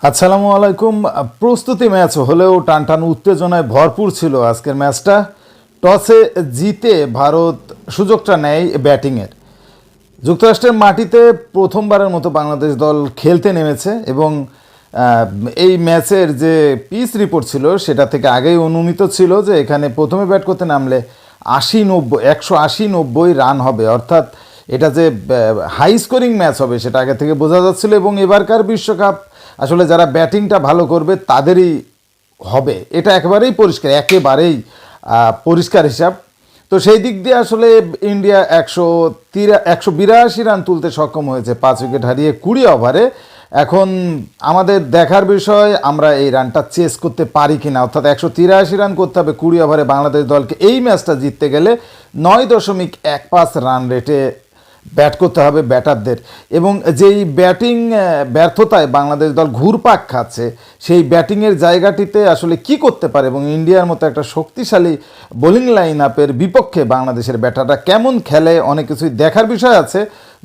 আসসালামু আলাইকুম। প্রস্তুতি ম্যাচ হলেও টানটান উত্তেজনায় ভরপুর ছিল আজকের ম্যাচটা। টসে জিতে ভারত সুযোগটা নেয় ব্যাটিংয়ের। যুক্তরাষ্ট্রের মাটিতে প্রথমবারের মতো বাংলাদেশ দল খেলতে নেমেছে এবং এই ম্যাচের যে পিচ রিপোর্ট ছিল সেটা থেকে আগেই অনুমিত ছিল যে এখানে প্রথমে ব্যাট করতে নামলে 180-90 রান হবে, অর্থাৎ এটা যে হাই স্কোরিং ম্যাচ হবে সেটা আগে থেকে বোঝা যাচ্ছিল। এবং এবারকার বিশ্বকাপ আসলে যারা ব্যাটিংটা ভালো করবে তাদেরই হবে, এটা একেবারেই পরিষ্কার হিসাব। তো সেই দিক দিয়ে আসলে ইন্ডিয়া 182 রান তুলতে সক্ষম হয়েছে 5 উইকেট হারিয়ে 20 ওভারে। এখন আমাদের দেখার বিষয় আমরা এই রানটা চেস করতে পারি কিনা, অর্থাৎ 183 রান করতে হবে 20 ওভারে বাংলাদেশ দলকে। এই ম্যাচটা জিততে গেলে 9.15 রান রেটে ব্যাট করতে হবে ব্যাটারদের। এবং যেই ব্যাটিং ব্যর্থতায় বাংলাদেশ দল ঘুরপাক খাচ্ছে সেই ব্যাটিংয়ের জায়গাটিতে আসলে কি করতে পারে এবং ইন্ডিয়ার মতো একটা শক্তিশালী বোলিং লাইন আপের বিপক্ষে বাংলাদেশের ব্যাটাররা কেমন খেলে, অনেক কিছুই দেখার বিষয় আছে।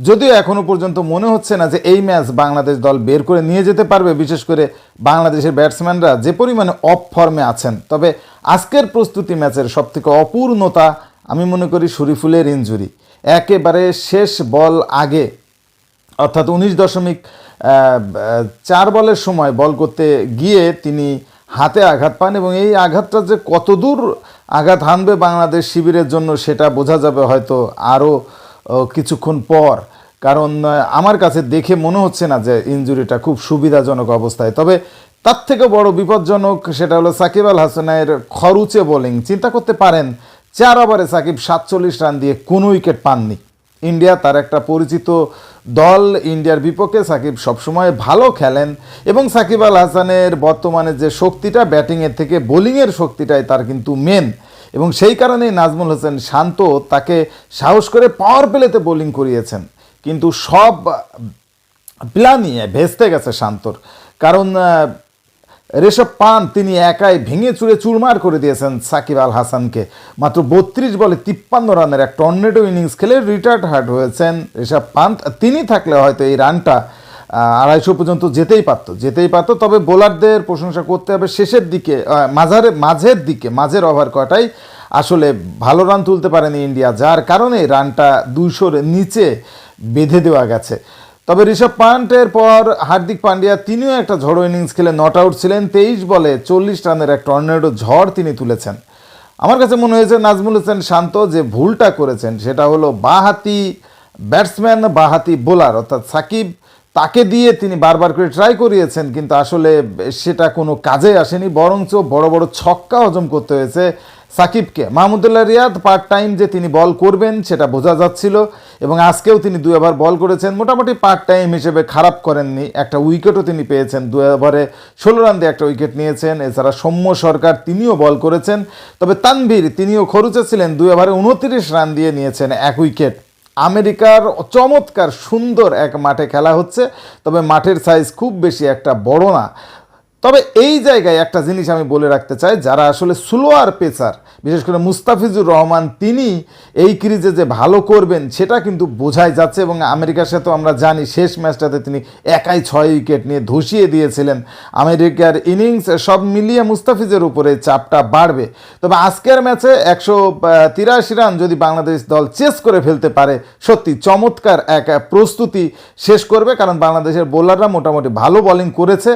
যদিও এখনও পর্যন্ত মনে হচ্ছে না যে এই ম্যাচ বাংলাদেশ দল বের করে নিয়ে যেতে পারবে, বিশেষ করে বাংলাদেশের ব্যাটসম্যানরা যে পরিমাণে অফ ফর্মে আছেন। তবে আজকের প্রস্তুতি ম্যাচের সবথেকে অপূর্ণতা আমি মনে করি শরীফুলের ইনজুরি। একেবারে শেষ বল আগে, অর্থাৎ 19.4 বলের সময় বল করতে গিয়ে তিনি হাতে আঘাত পান এবং এই আঘাতটা যে কতদূর আঘাত হানবে বাংলাদেশ শিবিরের জন্য সেটা বোঝা যাবে হয়তো আরও কিছুক্ষণ পর, কারণ আমার কাছে দেখে মনে হচ্ছে না যে ইনজুরিটা খুব সুবিধাজনক অবস্থায়। তবে তার থেকে বড় বিপজ্জনক সেটা হলো সাকিব আল হাসানের খরুচে বোলিং। চিন্তা করতে পারেন 4 ওভারে সাকিব 47 রান দিয়ে কোনো উইকেট পাননি। ইন্ডিয়া তার একটা পরিচিত দল, ইন্ডিয়ার বিপক্ষে সাকিব সবসময় ভালো খেলেন এবং সাকিব আল হাসানের বর্তমানে যে শক্তিটা ব্যাটিংয়ের থেকে বোলিংয়ের শক্তিটাই তার কিন্তু মেন। এবং সেই কারণেই নাজমুল হোসেন শান্ত তাকে সাহস করে পাওয়ার প্লেতে বোলিং করিয়েছেন, কিন্তু সব প্ল্যানই ভেস্তে গেছে শান্তর। কারণ ঋষভ পান্ট তিনি একাই ভেঙে চুরে চুরমার করে দিয়েছেন সাকিব আল হাসানকে। মাত্র 32 বলে 53 রানের এক টর্নেডো ইনিংস খেলে রিটায়ার্ড হার্ট হয়েছেন ঋষভ পান্ট। তিনি থাকলে হয়তো এই রানটা 250 পর্যন্ত যেতেই পারত। তবে বোলারদের প্রশংসা করতে হবে, শেষের দিকে মাঝের ওভার কটাই আসলে ভালো রান তুলতে পারেনি ইন্ডিয়া, যার কারণে রানটা 200-র নিচে বেঁধে দেওয়া গেছে। তবে ঋষভ পান্টের পর হার্দিক পান্ডিয়া তিনিও একটা ঝড়ো ইনিংস খেলে নট আউট ছিলেন। 23 বলে 40 রানের এক টর্নেডো ঝড় তিনি তুলেছেন। আমার কাছে মনে হয়েছে নাজমুল হোসেন শান্ত যে ভুলটা করেছেন সেটা হলো বাঁহাতি ব্যাটসম্যান, বাঁহাতি বোলার অর্থাৎ সাকিব, তাকে দিয়ে তিনি বারবার করে ট্রাই করিয়েছেন, কিন্তু আসলে সেটা কোনো কাজে আসেনি, বরঞ্চ বড় বড় ছক্কা হজম করতে হয়েছে সাকিবকে। মাহমুদুল্লাহ রিয়াদ পার্ট টাইম যে তিনি বল করবেন সেটা বোঝা যাচ্ছিল এবং আজকেও তিনি 2 ওভার বল করেছেন, মোটামুটি পার্ট টাইম হিসেবে খারাপ করেননি। একটা উইকেটও তিনি পেয়েছেন, 2 ওভারে 16 রান দিয়ে একটা উইকেট নিয়েছেন। এছাড়া সৌম্য সরকার তিনিও বল করেছেন। তবে তানভীর তিনিও খরুচে ছিলেন, 2 ওভারে 29 রান দিয়ে নিয়েছেন 1 উইকেট। আমেরিকার চমৎকার সুন্দর এক মাঠে খেলা হচ্ছে, তবে মাঠের সাইজ খুব বেশি একটা বড় না। তবে এই জায়গায় একটা জিনিস আমি বলে রাখতে চাই, যারা আসলে স্লোয়ার পেসার, বিশেষ করে মুস্তাফিজুর রহমান, তিনি এই ক্রিজে যে ভালো করবেন সেটা কিন্তু বোঝাই যাচ্ছে। এবং আমেরিকার সাথে আমরা জানি শেষ ম্যাচটাতে তিনি একাই 6 উইকেট নিয়ে ধসিয়ে দিয়েছিলেন। আমেরিকার ইনিংস সব মিলিয়ে মুস্তাফিজের উপরে চাপটা বাড়বে। তবে আজকের ম্যাচে 183 রান যদি বাংলাদেশ দল চেস করে ফেলতে পারে, সত্যি চমৎকার এক প্রস্তুতি শেষ করবে, কারণ বাংলাদেশের বোলাররা মোটামুটি ভালো বোলিং করেছে।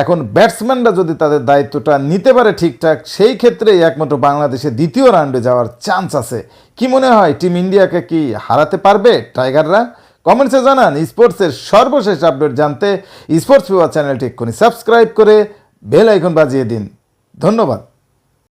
এখন ব্যাটসম্যানরা যদি তাদের দায়িত্বটা নিতে পারে ঠিকঠাক, সেই ক্ষেত্রেই একমাত্র বাংলাদেশে দ্বিতীয় রাউন্ডে যাওয়ার চান্স আছে। কি মনে হয়, টিম ইন্ডিয়াকে কি হারাতে পারবে টাইগাররা? কমেন্টসে জানান। স্পোর্টসের সর্বশেষ আপডেট জানতে স্পোর্টস ফিভার চ্যানেলটি এক্ষুনি সাবস্ক্রাইব করে বেল আইকন বাজিয়ে দিন। ধন্যবাদ।